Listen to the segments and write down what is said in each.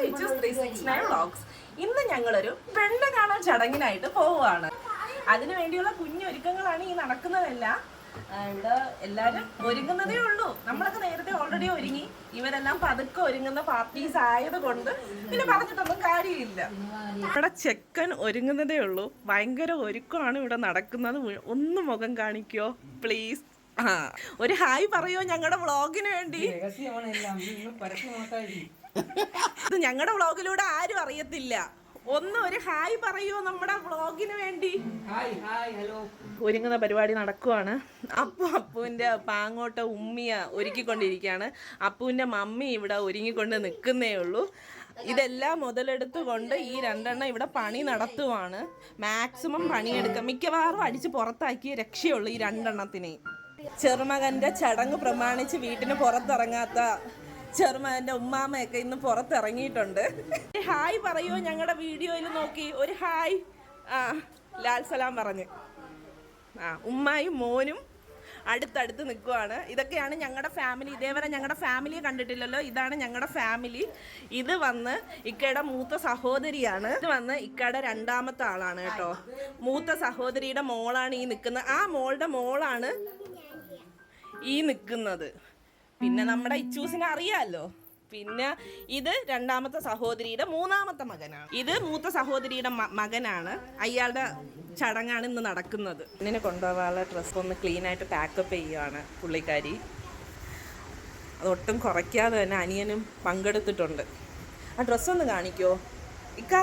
Ichu's 369 vlogs. ഇന്ന് ഞങ്ങളൊരു പെണ്ണ് കാണാൻ ചടങ്ങിനായിട്ട് പോവുകയാണ്. അതിനു വേണ്ടിയുള്ള കുഞ്ഞൊരുക്കങ്ങളാണ് ഈ നടക്കുന്നതെല്ലാം. ഇവിടെ എല്ലാരും ഒരുങ്ങുന്നതേ ഉള്ളൂ. നമ്മളൊക്കെ നേരത്തെ ഓൾറെഡി ഒരുങ്ങി. ഇവരെല്ലാം പതുക്കെ ഒരുങ്ങുന്ന പാർട്ടീസ് ആയത് കൊണ്ട് പിന്നെ പറഞ്ഞിട്ടൊന്നും കാര്യമില്ല. ഇവിടെ ചെക്കൻ ഒരുങ്ങുന്നതേ ഉള്ളൂ. ഭയങ്കര ഒരുക്കമാണ് ഇവിടെ നടക്കുന്നത്. ഒന്ന് മുഖം കാണിക്കോ പ്ലീസ്. ഒരു ഹായ് പറയോ ഞങ്ങളുടെ വ്ളോഗിന് വേണ്ടി. ഇത് ഞങ്ങളുടെ വ്ളോഗിലൂടെ ആരും അറിയത്തില്ല. ഒരു ഹായ് പറയൂ നമ്മുടെ വ്ളോഗിന് വേണ്ടി. ഒരുങ്ങുന്ന പരിപാടി നടക്കുവാണ്. അപ്പുവിൻ്റെ പാങ്ങോട്ട ഉമ്മിയ ഒരുക്കിക്കൊണ്ടിരിക്കുകയാണ്. അപ്പുവിൻ്റെ മമ്മി ഇവിടെ ഒരുങ്ങിക്കൊണ്ട് നിൽക്കുന്നേ ഉള്ളൂ. ഇതെല്ലാം മുതലെടുത്തുകൊണ്ട് ഈ രണ്ടെണ്ണം ഇവിടെ പണി നടത്തുവാണ്. മാക്സിമം പണിയെടുക്കാം. മിക്കവാറും അടിച്ച് പുറത്താക്കിയ രക്ഷയുള്ളൂ ഈ രണ്ടെണ്ണത്തിനെയും. ചെറുമകൻ്റെ ചടങ്ങ് പ്രമാണിച്ച് വീട്ടിന് പുറത്തിറങ്ങാത്ത ചെറുമകൻ്റെ ഉമ്മാമയൊക്കെ ഇന്ന് പുറത്തിറങ്ങിയിട്ടുണ്ട്. ഹായ് പറയൂ ഞങ്ങളുടെ വീഡിയോയിൽ നോക്കി ഒരു ഹായ്. ലാൽ സലാം പറഞ്ഞ് ഉമ്മായും മോനും അടുത്തടുത്ത് നിൽക്കുവാണ്. ഇതൊക്കെയാണ് ഞങ്ങളുടെ ഫാമിലി. ഇതേവരെ ഞങ്ങളുടെ ഫാമിലിയെ കണ്ടിട്ടില്ലല്ലോ. ഇതാണ് ഞങ്ങളുടെ ഫാമിലി. ഇത് വന്ന് ഇക്കയുടെ മൂത്ത സഹോദരിയാണ്. ഇത് വന്ന് ഇക്കയുടെ രണ്ടാമത്തെ ആളാണ് കേട്ടോ. മൂത്ത സഹോദരിയുടെ മോളാണ് ഈ നിൽക്കുന്നത്. ആ മോളുടെ മോളാണ് ഈ നിൽക്കുന്നത്. പിന്നെ നമ്മുടെ ഇച്ചൂസിനെ അറിയാമല്ലോ. പിന്നെ ഇത് രണ്ടാമത്തെ സഹോദരിയുടെ മൂന്നാമത്തെ മകനാണ്. ഇത് മൂത്ത സഹോദരിയുടെ മകനാണ്. അയാളുടെ ചടങ്ങാണ് ഇന്ന് നടക്കുന്നത്. ഇതിനെ കൊണ്ടുപോകാനുള്ള ഡ്രസ്സ് ഒന്ന് ക്ലീനായിട്ട് പാക്കപ്പ് ചെയ്യുകയാണ് പുള്ളിക്കാരി. അതൊട്ടും കുറയ്ക്കാതെ തന്നെ അനിയനും പങ്കെടുത്തിട്ടുണ്ട്. ആ ഡ്രസ്സൊന്ന് കാണിക്കുമോ ഇക്ക?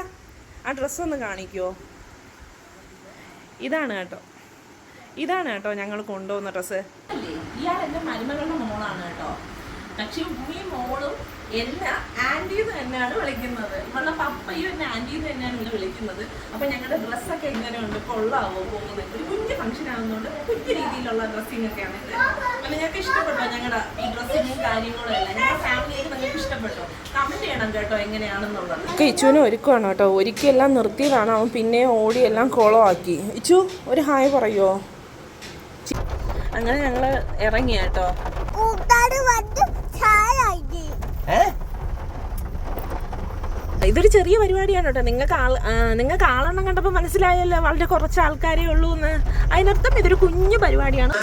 ആ ഡ്രസ്സൊന്ന് കാണിക്കുമോ? ഇതാണ് കേട്ടോ ഞങ്ങൾ കൊണ്ടുപോകുന്ന ഡ്രസ്സ്. ഇയാൾ എൻ്റെ മരുമകളുടെ മോളാണ് കേട്ടോ. പക്ഷെ ഉമ്മയും മോളും എന്നെ ആൻറ്റീന്ന് തന്നെയാണ് വിളിക്കുന്നത്. ഇവളുടെ പപ്പയും എന്നെ ആൻറ്റീന്ന് തന്നെയാണ് ഇവിടെ വിളിക്കുന്നത്. അപ്പം ഞങ്ങളുടെ ഡ്രസ്സൊക്കെ എങ്ങനെയുണ്ട്, കൊള്ളാവോ പോകുന്നത്? ഒരു കുഞ്ഞ് ഫംഗ്ഷൻ ആകുന്നതുകൊണ്ട് കുഞ്ഞു രീതിയിലുള്ള ഡ്രസ്സിങ് ഒക്കെയാണ് ഇത്. അപ്പം നിങ്ങൾക്ക് ഇഷ്ടപ്പെട്ടോ ഞങ്ങളുടെ ഈ ഡ്രസ്സിങ്ങും കാര്യങ്ങളും എല്ലാം? ഞങ്ങളുടെ ഫാമിലിയിൽ നിങ്ങൾക്ക് ഇഷ്ടപ്പെട്ടോ? കമൻറ്റ് ചെയ്യണം കേട്ടോ എങ്ങനെയാണെന്നുള്ളത്. ഇച്ചുവിനെ ഒരുക്കുവാണ് കേട്ടോ. ഒരിക്കലെല്ലാം നിർത്തിയതാണ്. അവൻ പിന്നെ ഓടിയെല്ലാം കുളമാക്കി. ഇച്ചു ഒരു ഹായ് പറയുമോ? അങ്ങനെ ഞങ്ങൾ ഇറങ്ങി കേട്ടോ. ഇതൊരു ചെറിയ പരിപാടിയാണ് കേട്ടോ. നിങ്ങൾക്ക് ആളെണ്ണം കണ്ടപ്പോൾ മനസ്സിലായല്ലോ വളരെ കുറച്ച് ആൾക്കാരേ ഉള്ളൂ എന്ന്. അതിനർത്ഥം ഇതൊരു കുഞ്ഞു പരിപാടിയാണ്.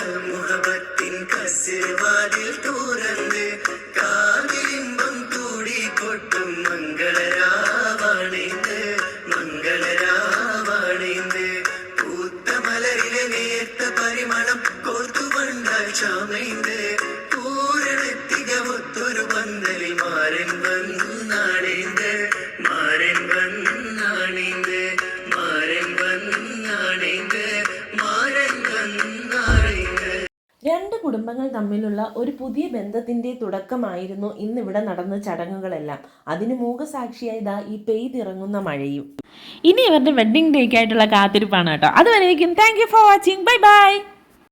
രണ്ട് കുടുംബങ്ങൾ തമ്മിലുള്ള ഒരു പുതിയ ബന്ധത്തിന്റെ തുടക്കമായിരുന്നു ഇന്നിവിടെ നടന്ന ചടങ്ങുകളെല്ലാം. അതിന് മൂകസാക്ഷിയായി ദാ ഈ പെയ്തിറങ്ങുന്ന മഴയും. ഇനി ഇവരുടെ വെഡ്ഡിംഗ് ഡേക്കായിട്ടുള്ള കാത്തിരിപ്പാണ് കേട്ടോ. അതുവരേക്കും thank you for watching. Bye bye.